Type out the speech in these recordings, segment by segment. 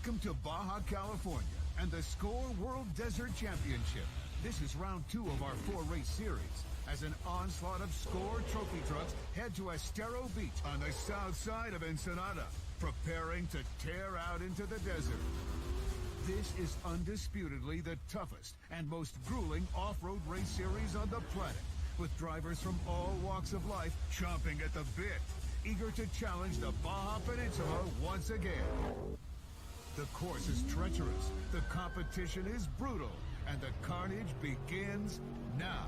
Welcome to Baja, California, and the SCORE World Desert Championship. This is round 2 of our 4-race series, as an onslaught of SCORE trophy trucks head to Estero Beach on the south side of Ensenada, preparing to tear out into the desert. This is undisputedly the toughest and most grueling off-road race series on the planet, with drivers from all walks of life chomping at the bit, eager to challenge the Baja Peninsula once again. The course is treacherous, the competition is brutal, and the carnage begins now.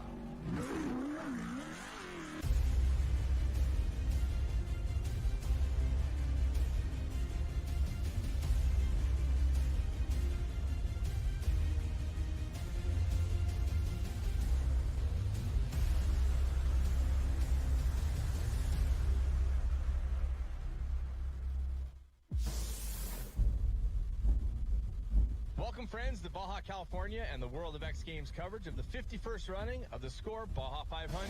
Welcome, friends, to Baja, California, and the World of X Games coverage of the 51st running of the SCORE Baja 500.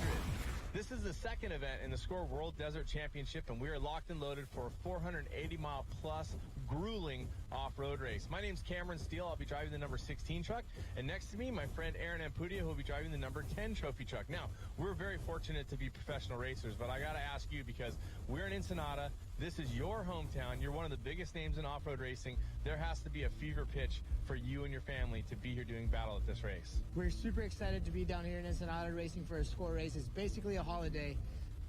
This is the second event in the SCORE World Desert Championship, and we are locked and loaded for a 480-mile-plus grueling off-road race. My name's Cameron Steele. I'll be driving the number 16 truck, and next to me, my friend Aaron Ampudia, who will be driving the number 10 trophy truck. Now, we're very fortunate to be professional racers, but I got to ask you, because we're in Ensenada, this is your hometown, you're one of the biggest names in off-road racing, there has to be a fever pitch for you and your family to be here doing battle at this race. We're super excited to be down here in Ensenada racing for a SCORE race. It's basically a holiday.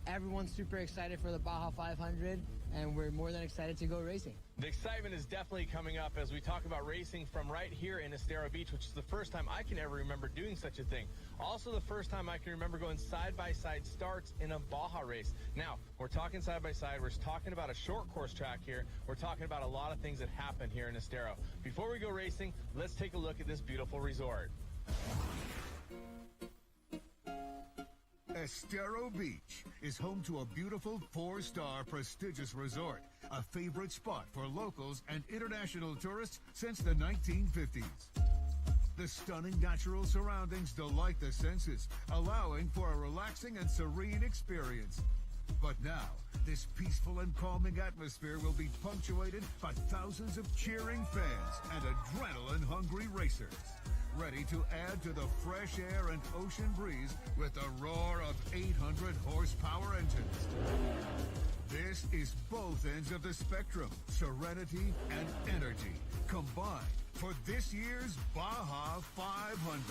Everyone's super excited for the Baja 500, and we're more than excited to go racing. The excitement is definitely coming up as we talk about racing from right here in Estero Beach, which is the first time I can ever remember doing such a thing. Also the first time I can remember going side-by-side starts in a Baja race. Now, we're talking side-by-side. We're talking about a short course track here. We're talking about a lot of things that happen here in Estero. Before we go racing, let's take a look at this beautiful resort. Estero Beach is home to a beautiful 4-star prestigious resort, a favorite spot for locals and international tourists since the 1950s. The stunning natural surroundings delight the senses, allowing for a relaxing and serene experience. But now, this peaceful and calming atmosphere will be punctuated by thousands of cheering fans and adrenaline-hungry racers, ready to add to the fresh air and ocean breeze with the roar of 800 horsepower engines. This is both ends of the spectrum, serenity and energy, combined for this year's Baja 500.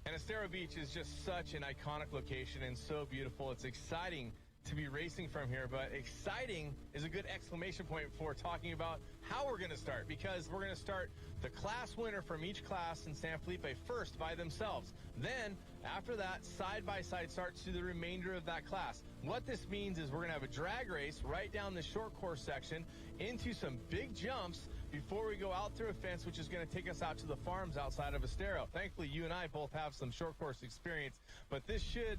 And Estero Beach is just such an iconic location and so beautiful. It's exciting to be racing from here, but exciting is a good exclamation point for talking about how we're going to start, because we're going to start the class winner from each class in San Felipe first by themselves. Then, after that, side-by-side starts to the remainder of that class. What this means is we're going to have a drag race right down the short course section into some big jumps before we go out through a fence, which is going to take us out to the farms outside of Estero. Thankfully, you and I both have some short course experience, but this should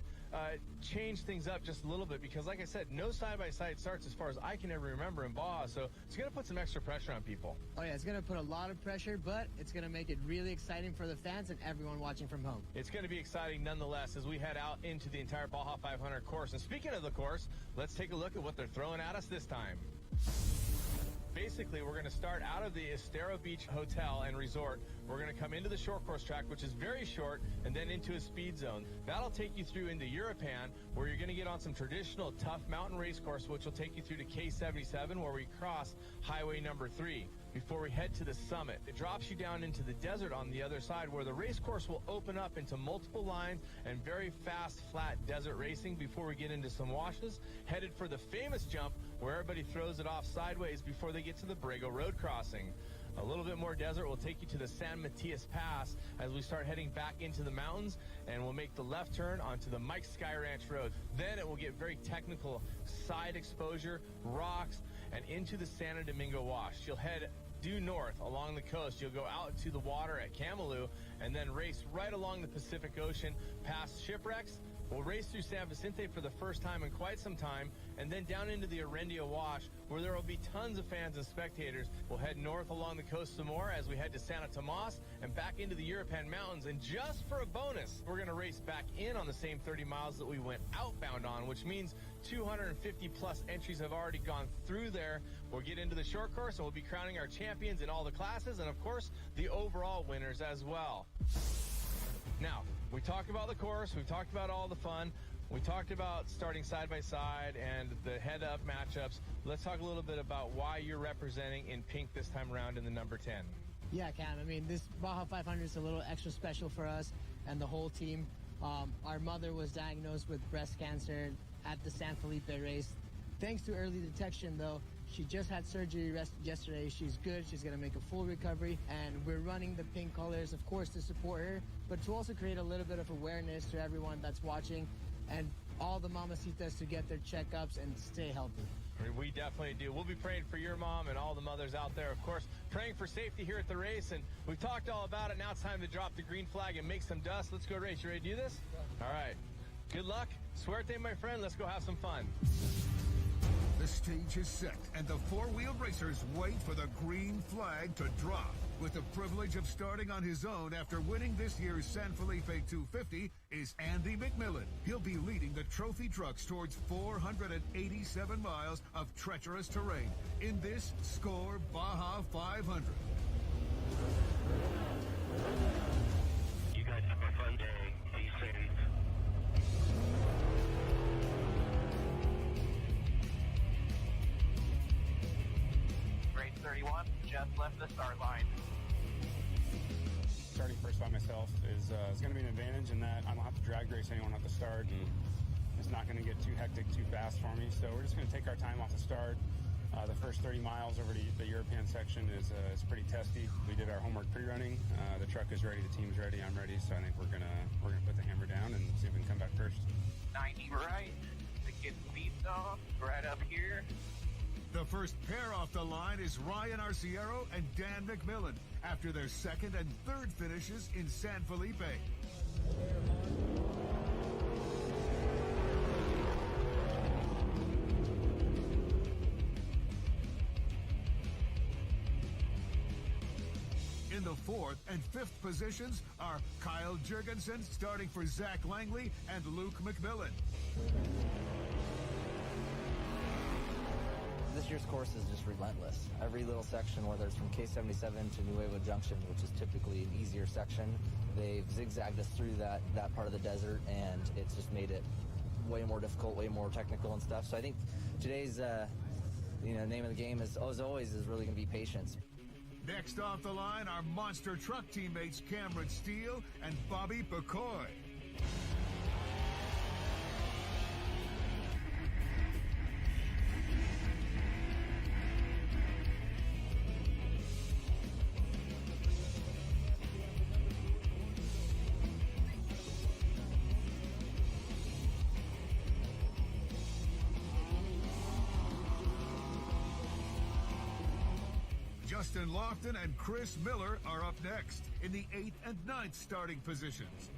change things up just a little bit, because like I said, no side-by-side starts as far as I can ever remember in Baja, so it's going to put some extra pressure on people. Oh yeah, it's going to put a lot of pressure, but it's going to make it really exciting for the fans and everyone watching from home. It's going to be exciting nonetheless as we head out into the entire Baja 500 course. And speaking of the course, let's take a look at what they're throwing at us this time. Basically, we're going to start out of the Estero Beach Hotel and Resort. We're going to come into the short course track, which is very short, and then into a speed zone. That'll take you through into Europan, where you're going to get on some traditional tough mountain race course, which will take you through to K77, where we cross Highway number 3. Before we head to the summit, it drops you down into the desert on the other side, where the race course will open up into multiple lines and very fast, flat desert racing before we get into some washes, headed for the famous jump where everybody throws it off sideways before they get to the Brego Road crossing. A little bit more desert will take you to the San Matias Pass as we start heading back into the mountains, and we'll make the left turn onto the Mike Sky Ranch Road. Then it will get very technical, side exposure, rocks, and into the Santo Domingo Wash. You'll head due north along the coast. You'll go out to the water at Camalú and then race right along the Pacific Ocean past shipwrecks, We'll race through San Vicente for the first time in quite some time, and then down into the Arendio Wash, where there will be tons of fans and spectators. We'll head north along the coast some more as we head to Santa Tomas and back into the European mountains. And just for a bonus, we're going to race back in on the same 30 miles that we went outbound on, which means 250 plus entries have already gone through there. We'll get into the short course, and we'll be crowning our champions in all the classes, and of course, the overall winners as well. Now, we talked about the course, we talked about all the fun, we talked about starting side by side and the head-up matchups. Let's talk a little bit about why you're representing in pink this time around in the number 10. Yeah, Cam, I mean, this Baja 500 is a little extra special for us and the whole team. Our mother was diagnosed with breast cancer at the San Felipe race. Thanks to early detection, though, she just had surgery yesterday. She's good. She's going to make a full recovery. And we're running the pink colors, of course, to support her, but to also create a little bit of awareness to everyone that's watching and all the mamacitas to get their checkups and stay healthy. We definitely do. We'll be praying for your mom and all the mothers out there, of course, praying for safety here at the race. And we've talked all about it. Now it's time to drop the green flag and make some dust. Let's go race. You ready to do this? All right. Good luck. Suerte, my friend. Let's go have some fun. The stage is set, and the four-wheeled racers wait for the green flag to drop. With the privilege of starting on his own after winning this year's San Felipe 250 is Andy McMillan. He'll be leading the trophy trucks towards 487 miles of treacherous terrain in this Score Baja 500. You guys have a fun day. Be safe. Race 31 just left the start line. Starting first by myself is going to be an advantage in that I don't have to drag race anyone at the start, and it's not going to get too hectic too fast for me. So we're just going to take our time off the start. The first 30 miles over to the European section is pretty testy. We did our homework pre-running. The truck is ready, the team's ready, I'm ready. So I think we're gonna put the hammer down and see if we can come back first. 90 right, the kid speeds off right up here. The first pair off the line is Ryan Arciero and Dan McMillan after their second and third finishes in San Felipe. In the fourth and fifth positions are Kyle Jurgensen starting for Zach Langley and Luke McMillan. This year's course is just relentless. Every little section, whether it's from K77 to Nuevo Junction, which is typically an easier section, they've zigzagged us through that part of the desert, and it's just made it way more difficult, way more technical and stuff. So I think today's name of the game is, as always, is really going to be patience. Next off the line are monster truck teammates Cameron Steele and Bobby Pecoy. Justin Lofton and Chris Miller are up next in the 8th and 9th starting positions.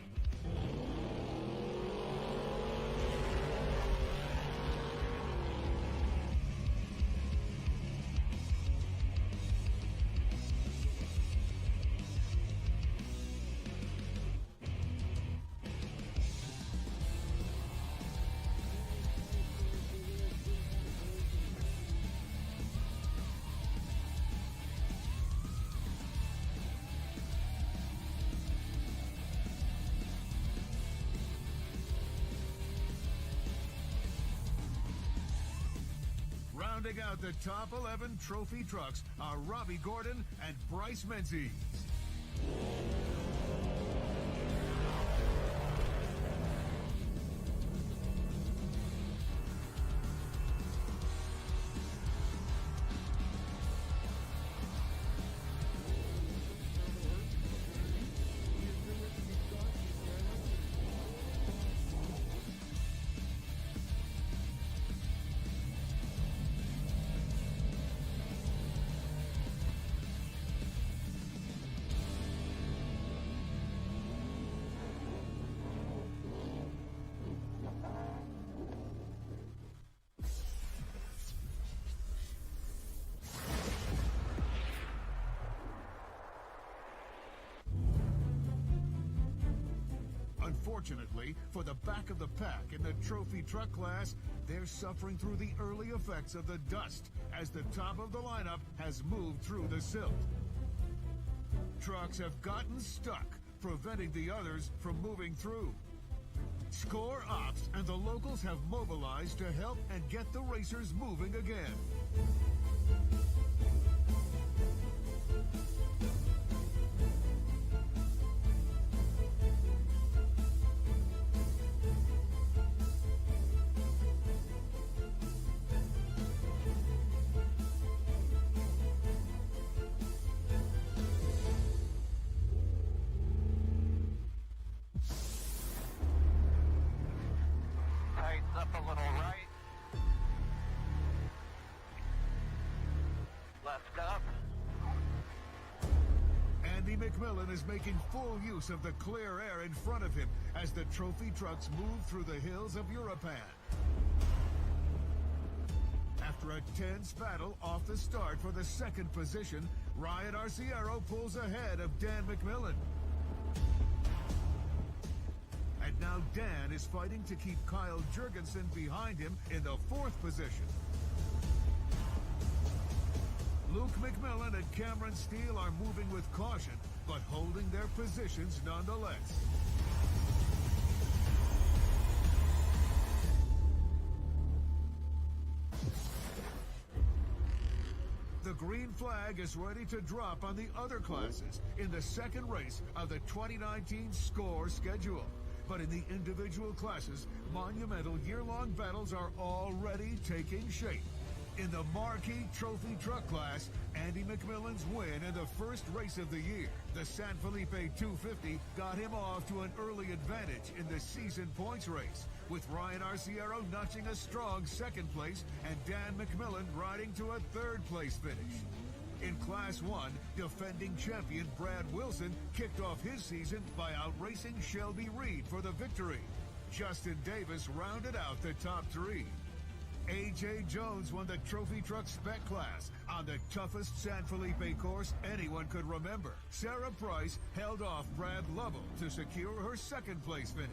Rounding out the top 11 trophy trucks are Robbie Gordon and Bryce Menzies. Unfortunately, for the back of the pack in the trophy truck class, they're suffering through the early effects of the dust as the top of the lineup has moved through the silt. Trucks have gotten stuck, preventing the others from moving through. Score Ops and the locals have mobilized to help and get the racers moving again. Tightens up a little right. Left up. Andy McMillan is making full use of the clear air in front of him as the trophy trucks move through the hills of Europan. After a tense battle off the start for the second position, Ryan Arciero pulls ahead of Dan McMillan. And now Dan is fighting to keep Kyle Jurgensen behind him in the fourth position. Luke McMillan and Cameron Steele are moving with caution, but holding their positions nonetheless. The green flag is ready to drop on the other classes in the second race of the 2019 SCORE schedule. But in the individual classes, monumental year-long battles are already taking shape. In the marquee trophy truck class, Andy McMillan's win in the first race of the year, the San Felipe 250, got him off to an early advantage in the season points race, with Ryan Arciero notching a strong second place and Dan McMillan riding to a third place finish. In Class 1, defending champion Brad Wilson kicked off his season by outracing Shelby Reed for the victory. Justin Davis rounded out the top three. A.J. Jones won the Trophy Truck Spec class on the toughest San Felipe course anyone could remember. Sarah Price held off Brad Lovell to secure her second place finish.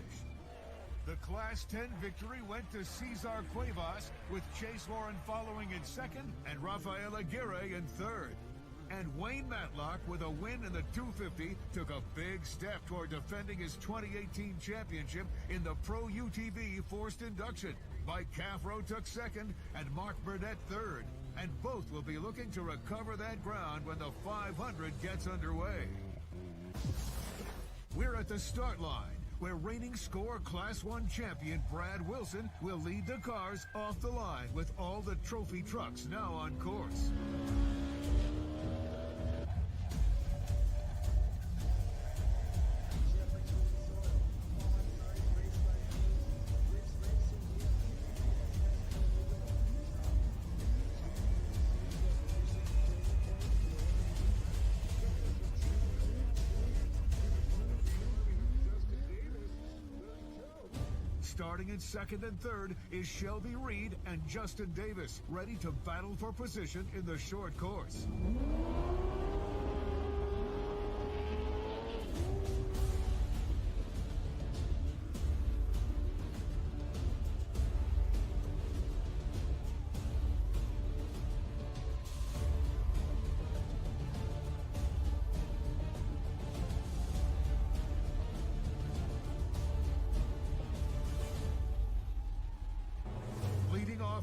The Class 10 victory went to Cesar Cuevas, with Chase Lauren following in second and Rafael Aguirre in third. And Wayne Matlock, with a win in the 250, took a big step toward defending his 2018 championship in the Pro UTV forced induction. Mike Caffro took second and Mark Burnett third. And both will be looking to recover that ground when the 500 gets underway. We're at the start line, where reigning SCORE Class 1 champion Brad Wilson will lead the cars off the line with all the trophy trucks now on course. Starting in second and third is Shelby Reed and Justin Davis, ready to battle for position in the short course.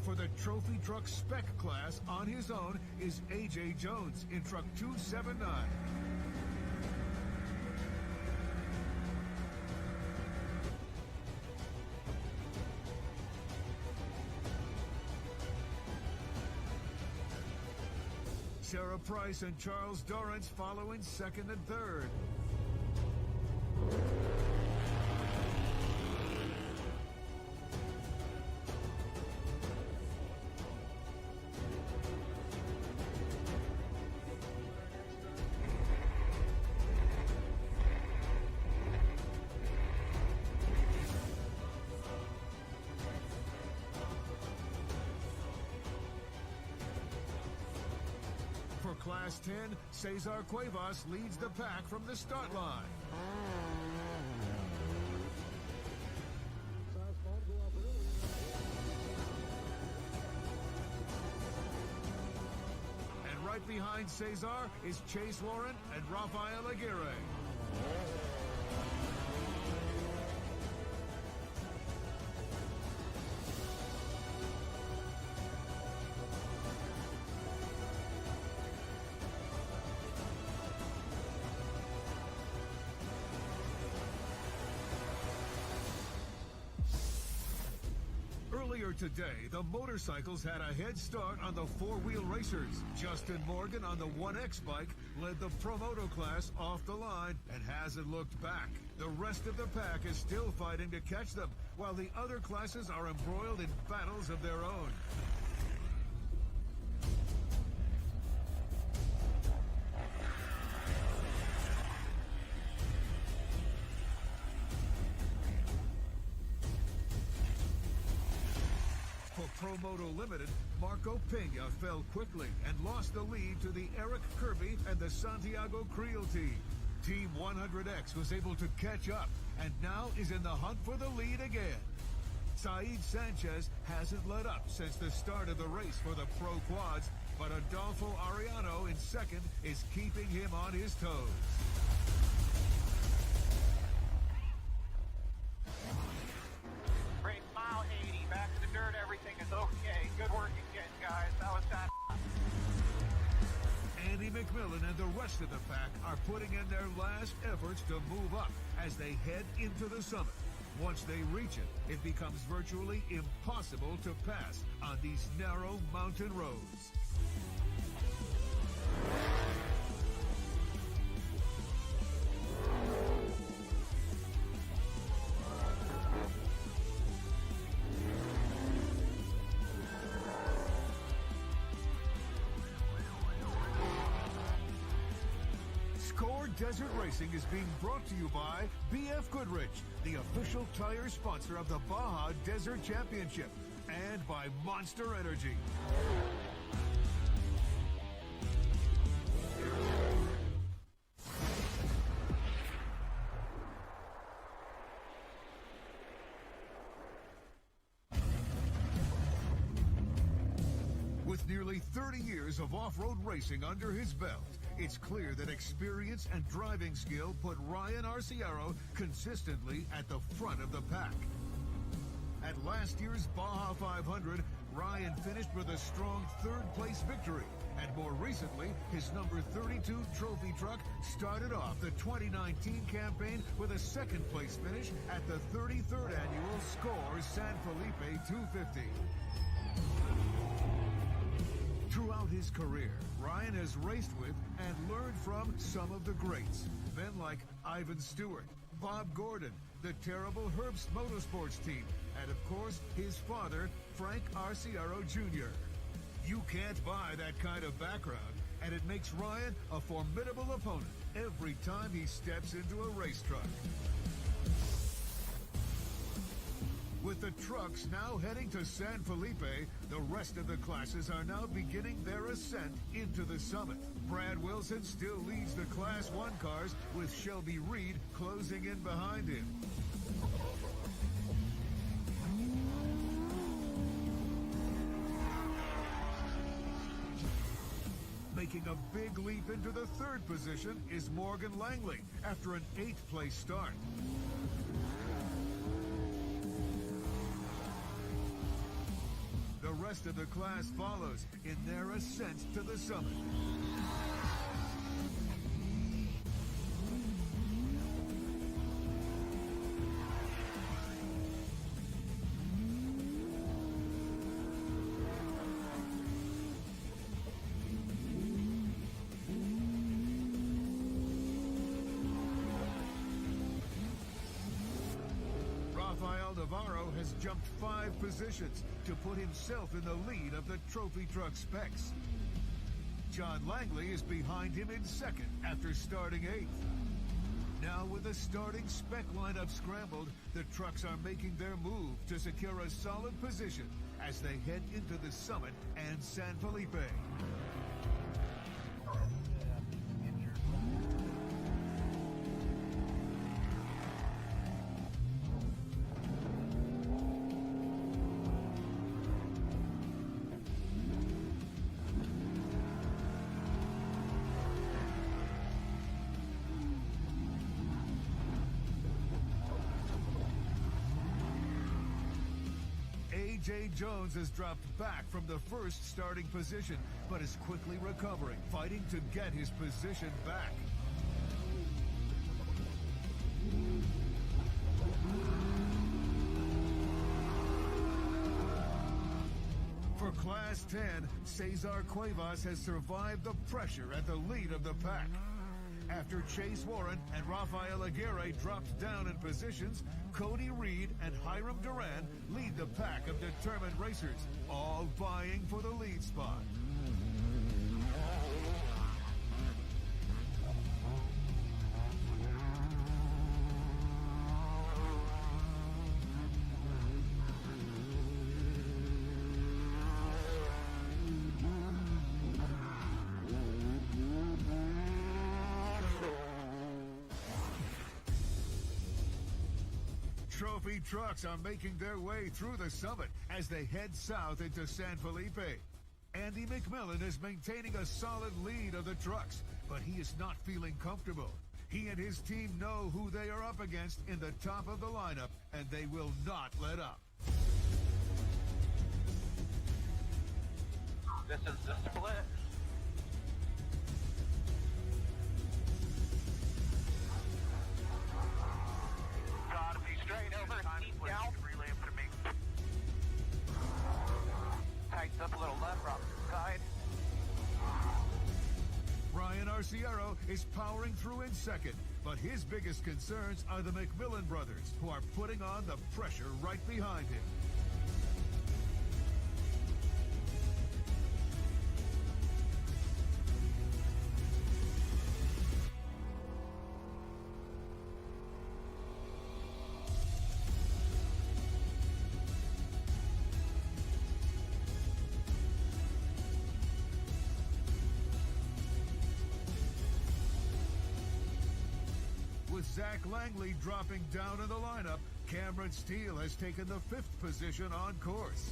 For the Trophy Truck Spec class on his own is A.J. Jones in Truck 279. Sarah Price and Charles Dorrance follow in second and third. For Class 10, Cesar Cuevas leads the pack from the start line. Right behind Cesar is Chase Lauren and Rafael Aguirre. Earlier today, the motorcycles had a head start on the four-wheel racers. Justin Morgan on the 1X bike led the Promoto class off the line and hasn't looked back. The rest of the pack is still fighting to catch them, while the other classes are embroiled in battles of their own. For Promoto Limited, Marco Pena fell quickly and lost the lead to the Eric Kirby and the Santiago Creel team. Team 100X was able to catch up and now is in the hunt for the lead again. Saeed Sanchez hasn't let up since the start of the race for the Pro Quads, but Adolfo Ariano in second is keeping him on his toes. Great mile 80, back to the dirt, everything is okay. Good work again, guys. That was that. Andy McMillan and the rest of the pack are putting in their last efforts to move up as they head into the summit. Once they reach it, it becomes virtually impossible to pass on these narrow mountain roads. Desert Racing is being brought to you by BF Goodrich, the official tire sponsor of the Baja Desert Championship, and by Monster Energy. With nearly 30 years of off-road racing under his belt, it's clear that experience and driving skill put Ryan Arciero consistently at the front of the pack. At last year's Baja 500, Ryan finished with a strong third-place victory, and more recently, his number 32 trophy truck started off the 2019 campaign with a second-place finish at the 33rd annual Scores San Felipe 250. Throughout his career, Ryan has raced with and learned from some of the greats. Men like Ivan Stewart, Bob Gordon, the terrible Herbst Motorsports team, and of course, his father, Frank Arciero Jr. You can't buy that kind of background, and it makes Ryan a formidable opponent every time he steps into a race truck. With the trucks now heading to San Felipe, the rest of the classes are now beginning their ascent into the summit. Brad Wilson still leads the Class 1 cars, with Shelby Reed closing in behind him. Making a big leap into the third position is Morgan Langley after an 8th place start. The rest of the class follows in their ascent to the summit. Rafael Navarro has jumped 5 positions to put himself in the lead of the trophy truck specs. John Langley is behind him in second after starting 8th. Now with the starting spec lineup scrambled, the trucks are making their move to secure a solid position as they head into the summit and San Felipe. BJ Jones has dropped back from the first starting position, but is quickly recovering, fighting to get his position back. For Class 10, Cesar Cuevas has survived the pressure at the lead of the pack. After Chase Warren and Rafael Aguirre dropped down in positions, Cody Reed and Hiram Duran lead the pack of determined racers, all vying for the lead spot. Trophy trucks are making their way through the summit as they head south into San Felipe. Andy McMillan is maintaining a solid lead of the trucks, but he is not feeling comfortable. He and his team know who they are up against in the top of the lineup, and they will not let up. This is the split. Gotta be straight over, deep down. Relay for me. Tightens up a little left, rock side. Ryan Arciero is powering through in second, but his biggest concerns are the McMillan brothers, who are putting on the pressure right behind him. With Zach Langley dropping down in the lineup, Cameron Steele has taken the 5th position on course.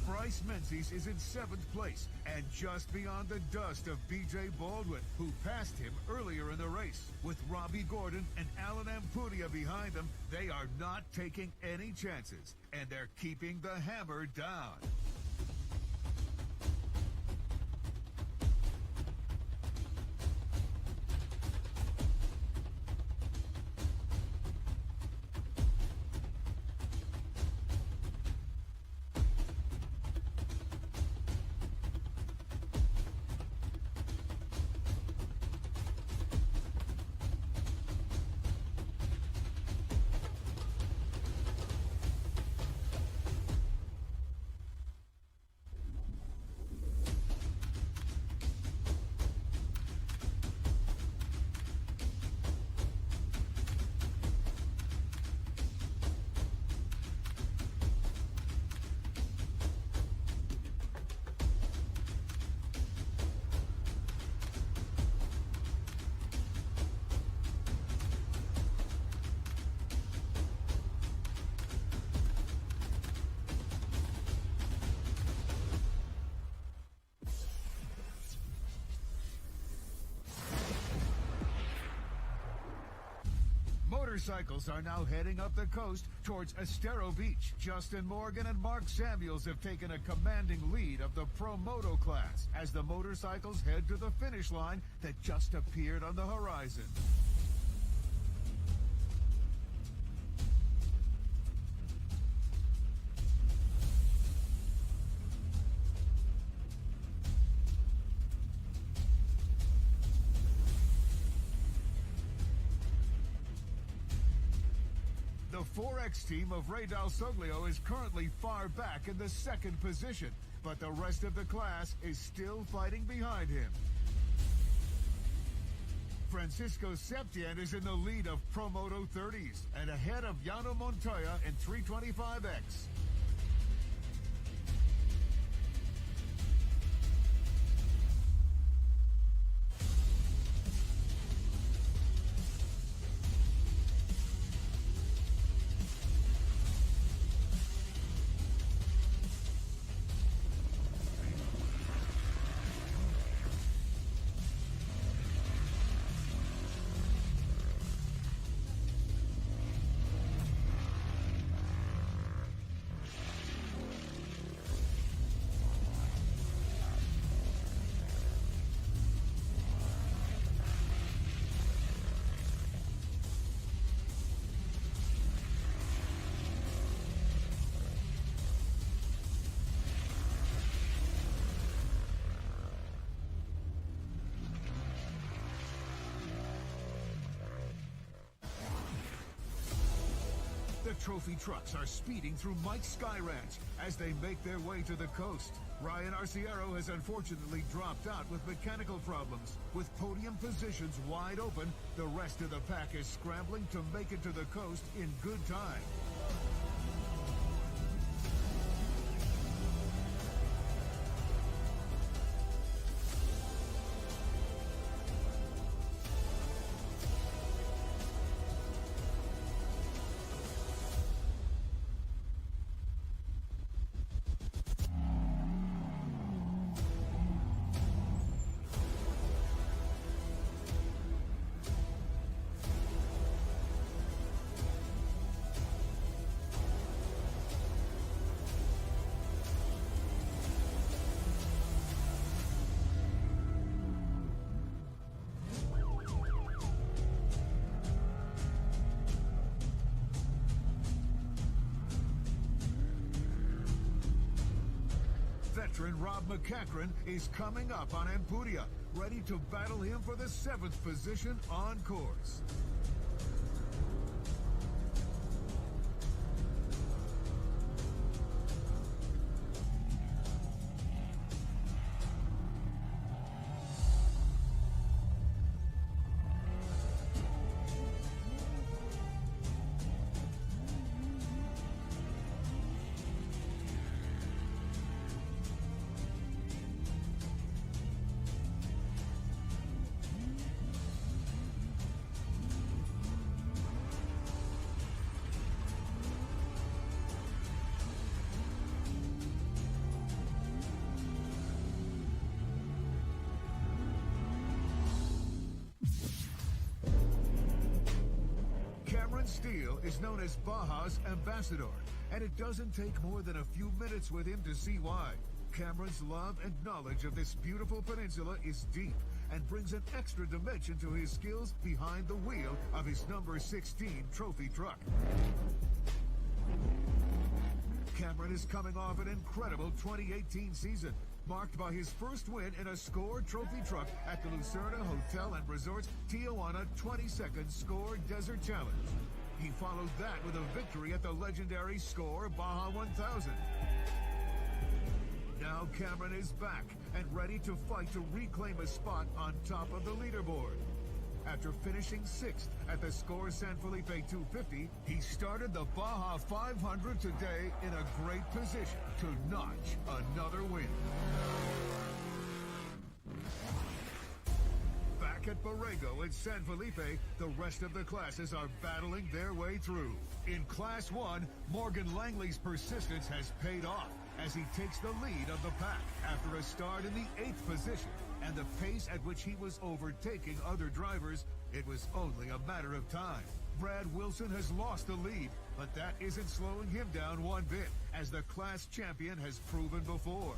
Bryce Menzies is in 7th place and just beyond the dust of B.J. Baldwin, who passed him earlier in the race. With Robbie Gordon and Alan Ampudia behind them, they are not taking any chances, and they're keeping the hammer down. Motorcycles are now heading up the coast towards Estero Beach. Justin Morgan and Mark Samuels have taken a commanding lead of the Pro Moto class as the motorcycles head to the finish line that just appeared on the horizon. The 4X team of Ray Dalsoglio is currently far back in the 2nd position, but the rest of the class is still fighting behind him. Francisco Septien is in the lead of Promoto 30s and ahead of Yano Montoya in 325X. The trophy trucks are speeding through Mike's Sky Ranch as they make their way to the coast. Ryan Arciero has unfortunately dropped out with mechanical problems. With podium positions wide open, the rest of the pack is scrambling to make it to the coast in good time. Veteran Rob McCachran is coming up on Ampudia, ready to battle him for the 7th position on course. Steele is known as Baja's ambassador, and it doesn't take more than a few minutes with him to see why. Cameron's love and knowledge of this beautiful peninsula is deep and brings an extra dimension to his skills behind the wheel of his number 16 trophy truck. Cameron is coming off an incredible 2018 season, marked by his first win in a SCORE trophy truck at the Lucerna Hotel and Resorts Tijuana 22nd SCORE Desert Challenge. He followed that with a victory at the legendary SCORE Baja 1000. Now Cameron is back and ready to fight to reclaim a spot on top of the leaderboard. After finishing 6th at the SCORE San Felipe 250, he started the Baja 500 today in a great position to notch another win. Back at Borrego in San Felipe, the rest of the classes are battling their way through. In Class 1, Morgan Langley's persistence has paid off as he takes the lead of the pack after a start in the 8th position. And the pace at which he was overtaking other drivers, it was only a matter of time. Brad Wilson has lost the lead, but that isn't slowing him down one bit, as the class champion has proven before.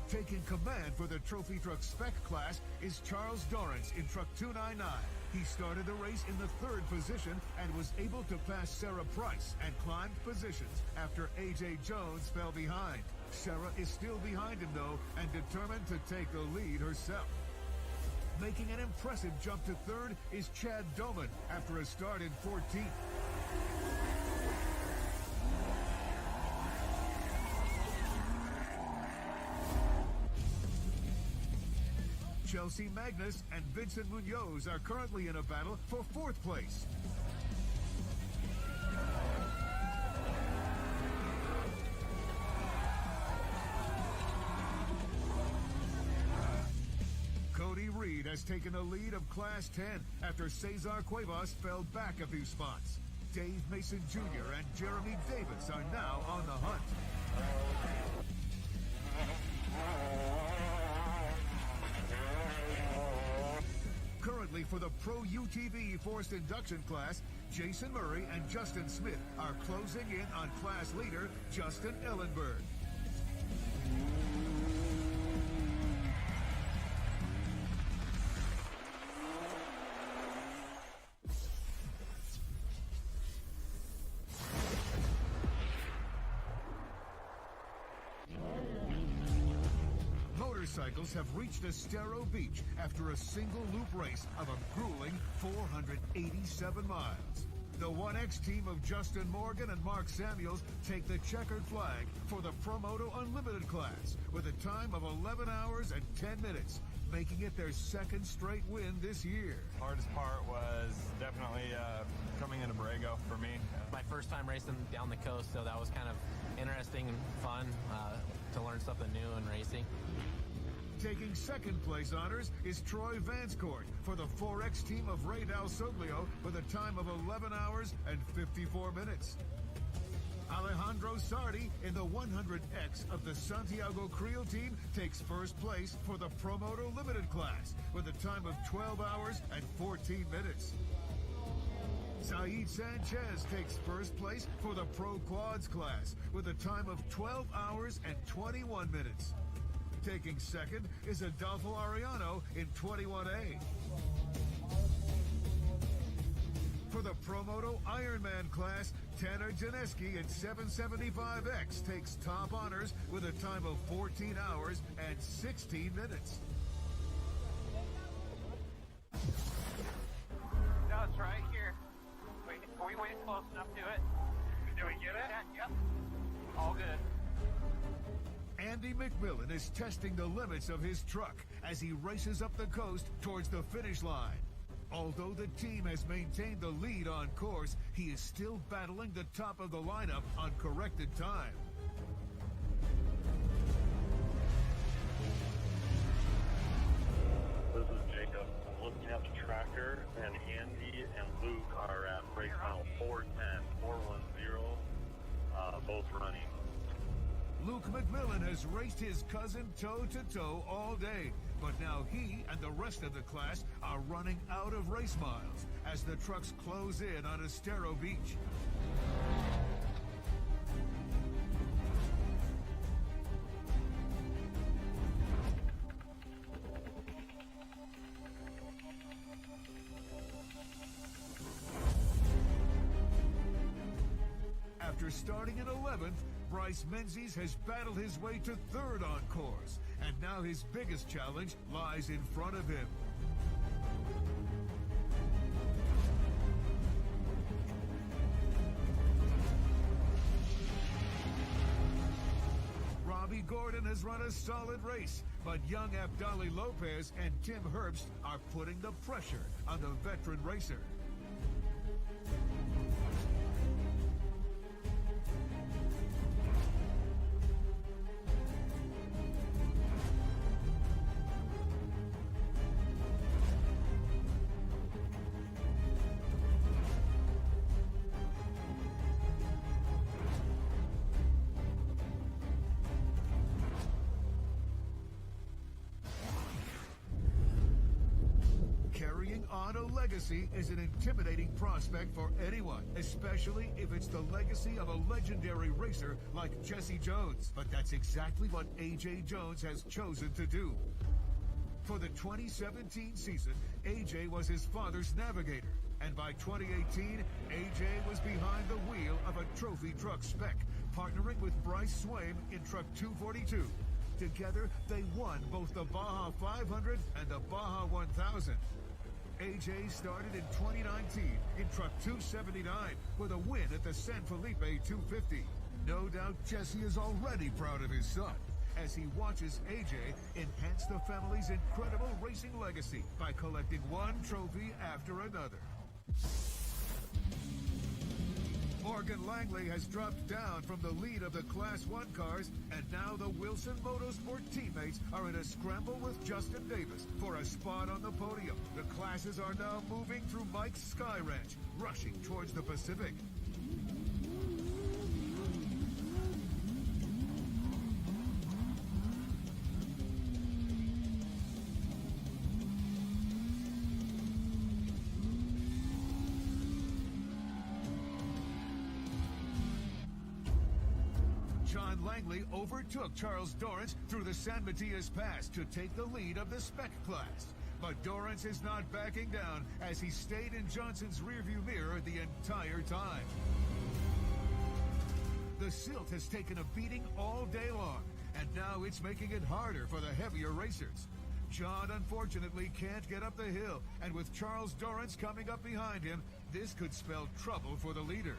Taking command for the trophy truck spec class is Charles Dorrance in truck 299. He started the race in the 3rd position and was able to pass Sarah Price and climbed positions after A.J. Jones fell behind. Sarah is still behind him though and determined to take the lead herself. Making an impressive jump to 3rd is Chad Doman after a start in 14th. Chelsea Magnus and Vincent Munoz are currently in a battle for 4th place. Cody Reed has taken the lead of Class 10 after Cesar Cuevas fell back a few spots. Dave Mason Jr. and Jeremy Davis are now on the hunt. Currently for the Pro UTV Forced Induction class, Jason Murray and Justin Smith are closing in on class leader Justin Ellenberg. motorcycles have reached Estero Beach after a single loop race of a grueling 487 miles. The 1X team of Justin Morgan and Mark Samuels take the checkered flag for the Promoto Unlimited class with a time of 11 hours and 10 minutes, making it their second straight win this year. Hardest part was definitely coming into Borrego for me. My first time racing down the coast, so that was kind of interesting and fun to learn something new in racing. Taking second place honors is Troy Vanscourt for the 4X team of Ray Dalsoglio with a time of 11 hours and 54 minutes. Alejandro Sardi in the 100X of the Santiago Creel team takes first place for the Promoto Limited class with a time of 12 hours and 14 minutes. Saeed Sanchez takes first place for the Pro Quads class with a time of 12 hours and 21 minutes. Taking second is Adolfo Ariano in 21A. For the Promoto Ironman class, Tanner Janeski in 775X takes top honors with a time of 14 hours and 16 minutes. No, it's right here. Wait, are we waiting close enough to it? Did we get it? Yep. All good. Andy McMillan is testing the limits of his truck as he races up the coast towards the finish line. Although the team has maintained the lead on course, he is still battling the top of the lineup on corrected time. This is Jacob. I'm looking at the tracker, and Andy and Luke are at race mile 410, 410, both running. Luke McMillan has raced his cousin toe-to-toe all day, but now he and the rest of the class are running out of race miles as the trucks close in on Estero Beach. After starting in 11th, Bryce Menzies has battled his way to third on course, and now his biggest challenge lies in front of him. Robbie Gordon has run a solid race, but young Abdali Lopez and Tim Herbst are putting the pressure on the veteran racer. Carrying on a legacy is an intimidating prospect for anyone, especially if it's the legacy of a legendary racer like Jesse Jones. But that's exactly what A.J. Jones has chosen to do. For the 2017 season, A.J. was his father's navigator, and by 2018, A.J. was behind the wheel of a trophy truck spec, partnering with Bryce Swaim in Truck 242. Together, they won both the Baja 500 and the Baja 1000. AJ started in 2019 in Truck 279 with a win at the San Felipe 250. No doubt Jesse is already proud of his son as he watches AJ enhance the family's incredible racing legacy by collecting one trophy after another. Morgan Langley has dropped down from the lead of the Class 1 cars, and now the Wilson Motorsport teammates are in a scramble with Justin Davis for a spot on the podium. The classes are now moving through Mike's Sky Ranch, rushing towards the Pacific. John Langley overtook Charles Dorrance through the San Matias Pass to take the lead of the spec class. But Dorrance is not backing down as he stayed in Johnson's rearview mirror the entire time. The silt has taken a beating all day long, and now it's making it harder for the heavier racers. John unfortunately can't get up the hill, and with Charles Dorrance coming up behind him, this could spell trouble for the leader.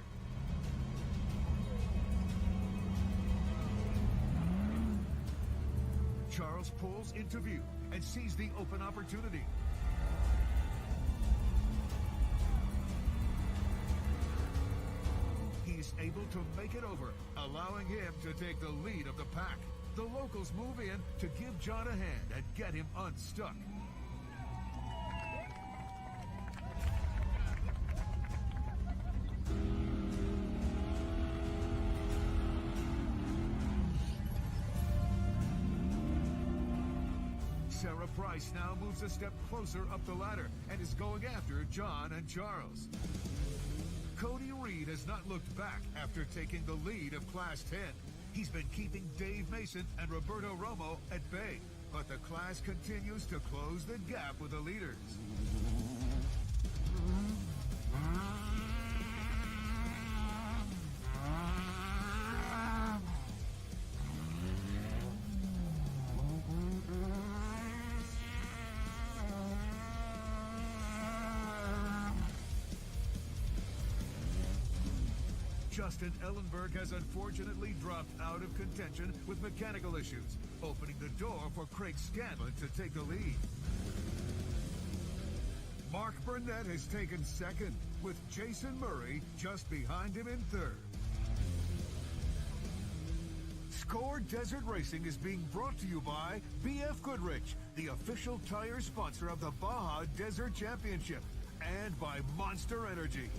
Charles pulls into view and sees the open opportunity. He's able to make it over, allowing him to take the lead of the pack. The locals move in to give John a hand and get him unstuck. Sarah Price now moves a step closer up the ladder and is going after John and Charles. Cody Reed has not looked back after taking the lead of Class 10. He's been keeping Dave Mason and Roberto Romo at bay, but the class continues to close the gap with the leaders. Justin Ellenberg has unfortunately dropped out of contention with mechanical issues, opening the door for Craig Scanlon to take the lead. Mark Burnett has taken second, with Jason Murray just behind him in third. Score Desert Racing is being brought to you by BF Goodrich, the official tire sponsor of the Baja Desert Championship, and by Monster Energy.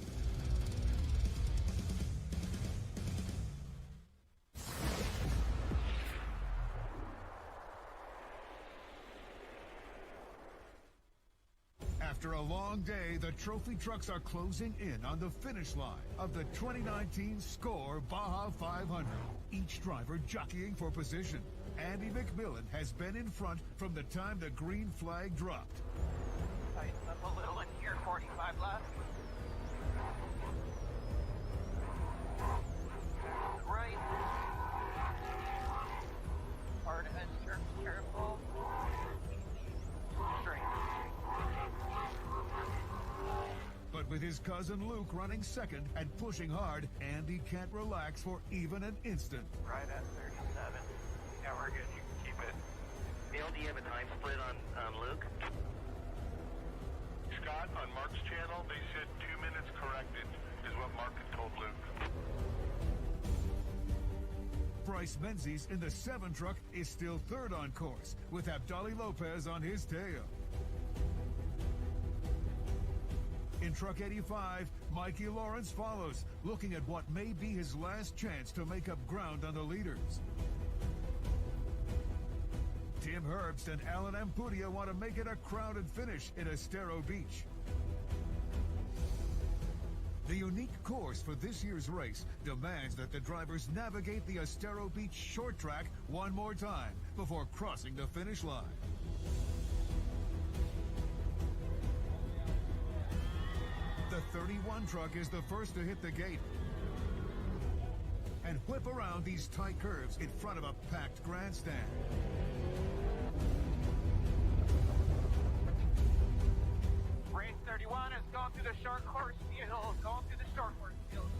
After a long day, the trophy trucks are closing in on the finish line of the 2019 Score Baja 500. Each driver jockeying for position. Andy McMillan has been in front from the time the green flag dropped. Tighten up a little in here, 45 left. Right. Hard end turn, careful. Straight. But with his cousin Luke running second and pushing hard, Andy can't relax for even an instant. Right at 37. Yeah, we're good. You can keep it. Neil, do you have a time split on Luke? Scott, on Mark's channel, they said 2 minutes corrected, is what Mark had told Luke. Bryce Menzies in the 7 truck is still third on course, with Abdali Lopez on his tail. In truck 85, Mikey Lawrence follows, looking at what may be his last chance to make up ground on the leaders. Tim Herbst and Alan Ampudia want to make it a crowded finish in Estero Beach. The unique course for this year's race demands that the drivers navigate the Estero Beach short track one more time before crossing the finish line. The 31 truck is the first to hit the gate and whip around these tight curves in front of a packed grandstand. Race 31 is going through the short course field. Going through the short course field.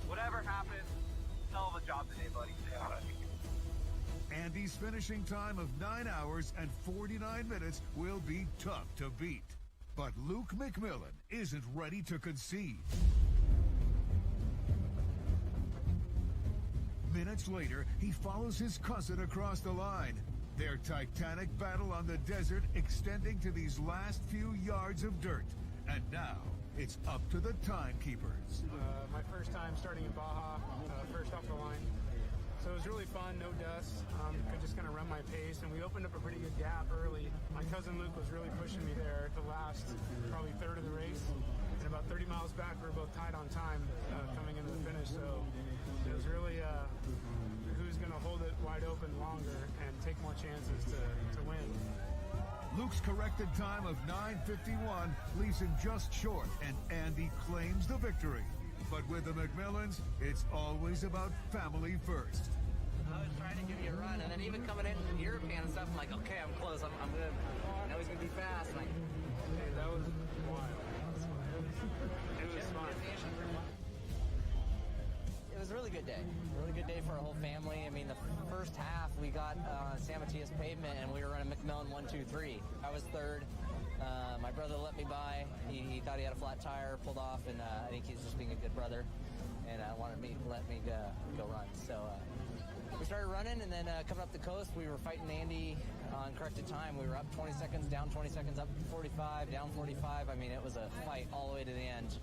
Whatever happens, hell of a job today, buddy. Andy's finishing time of 9 hours and 49 minutes will be tough to beat. But Luke McMillan isn't ready to concede. Minutes later, he follows his cousin across the line. Their titanic battle on the desert extending to these last few yards of dirt. And now, it's up to the timekeepers. My first time starting in Baja, first off the line. So it was really fun, no dust. Could just kind of run my pace, and we opened up a pretty good gap early. My cousin Luke was really pushing me there at the last, probably third of the race. And about 30 miles back, we were both tied on time coming into the finish. So it was really who's who's going to hold it wide open longer and take more chances to win. Luke's corrected time of 9:51 leaves him just short, and Andy claims the victory. But with the McMillans, it's always about family first. I was trying to give you a run, and then even coming in the European and stuff, I'm like, okay, I'm close, I'm good. I know he's going to be fast. And That was wild. It was fun. It was a really good day. Really good day for our whole family. I mean, the first half, we got San Matias pavement, and we were running McMillan 1, 2, 3. I was third. My brother let me by. He thought he had a flat tire, pulled off, and I think he's just being a good brother, and wanted me to let me go run. So we started running, and then coming up the coast, we were fighting Andy on corrected time. We were up 20 seconds, down 20 seconds, up 45, down 45. I mean, it was a fight all the way to the end.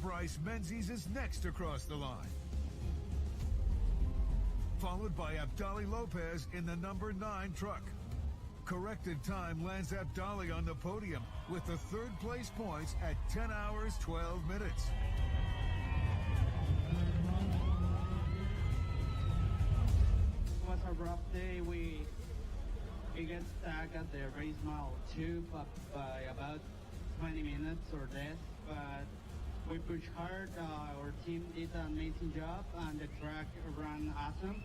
Bryce Menzies is next across the line, followed by Abdali Lopez in the number 9 truck. Corrected time lands Abdali on the podium with the third place points at 10 hours, 12 minutes. It was a rough day. We get stuck at the race mile 2 by about 20 minutes or less, but we pushed hard. Our team did an amazing job, and the track ran awesome.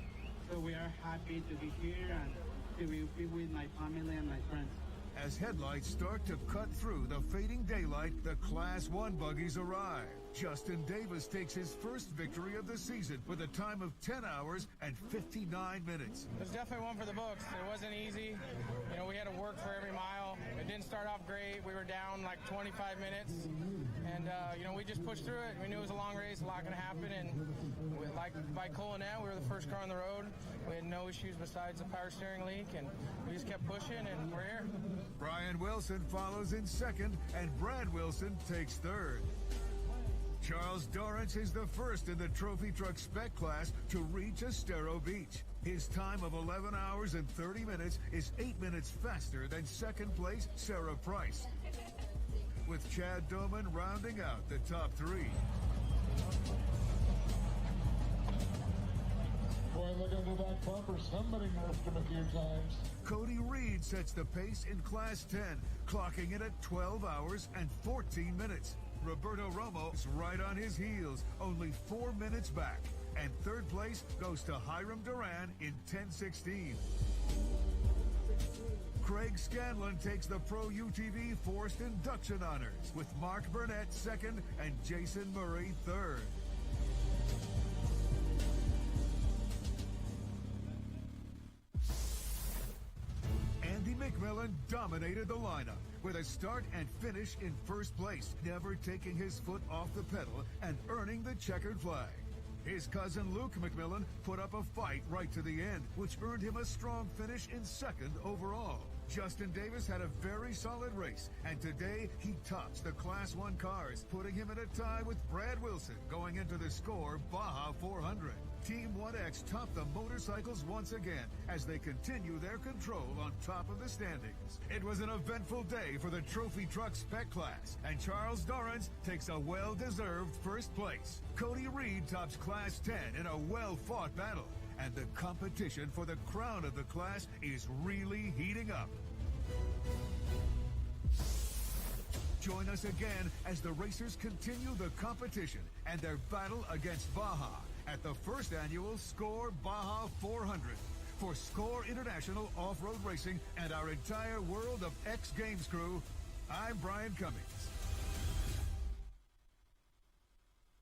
So we are happy to be here and to be with my family and my friends. As headlights start to cut through the fading daylight, the Class 1 buggies arrive. Justin Davis takes his first victory of the season with a time of 10 hours and 59 minutes. It was definitely one for the books. It wasn't easy. You know, we had to work for every mile. It didn't start off great. We were down like 25 minutes. And, you know, we just pushed through it. We knew it was a long race, a lot going to happen. And like by Colinet, we were the first car on the road. We had no issues besides the power steering leak. And we just kept pushing, and we're here. Brian Wilson follows in second, and Brad Wilson takes third. Charles Dorrance is the first in the Trophy Truck Spec class to reach Estero Beach. His time of 11 hours and 30 minutes is 8 minutes faster than second place Sarah Price, with Chad Doman rounding out the top 3. Boy, look under that bumper. Somebody missed him a few times. Cody Reed sets the pace in Class 10, clocking in at 12 hours and 14 minutes. Roberto Romo is right on his heels, only 4 minutes back. And third place goes to Hiram Duran in 10:16. Craig Scanlon takes the Pro UTV Forced Induction honors, with Mark Burnett second and Jason Murray third. Andy McMillan dominated the lineup with a start and finish in first place, never taking his foot off the pedal and earning the checkered flag. His cousin Luke McMillan put up a fight right to the end, which earned him a strong finish in second overall. Justin Davis had a very solid race, and today he tops the Class 1 cars, putting him at a tie with Brad Wilson going into the score Baja 400. Team 1X topped the motorcycles once again as they continue their control on top of the standings. It was an eventful day for the Trophy Truck Spec class, and Charles Dorrance takes a well-deserved first place. Cody Reed tops Class 10 in a well-fought battle, and the competition for the crown of the class is really heating up. Join us again as the racers continue the competition and their battle against Baja at the first annual SCORE Baja 400. For SCORE International Off-Road Racing and our entire World of X Games crew, I'm Brian Cummings.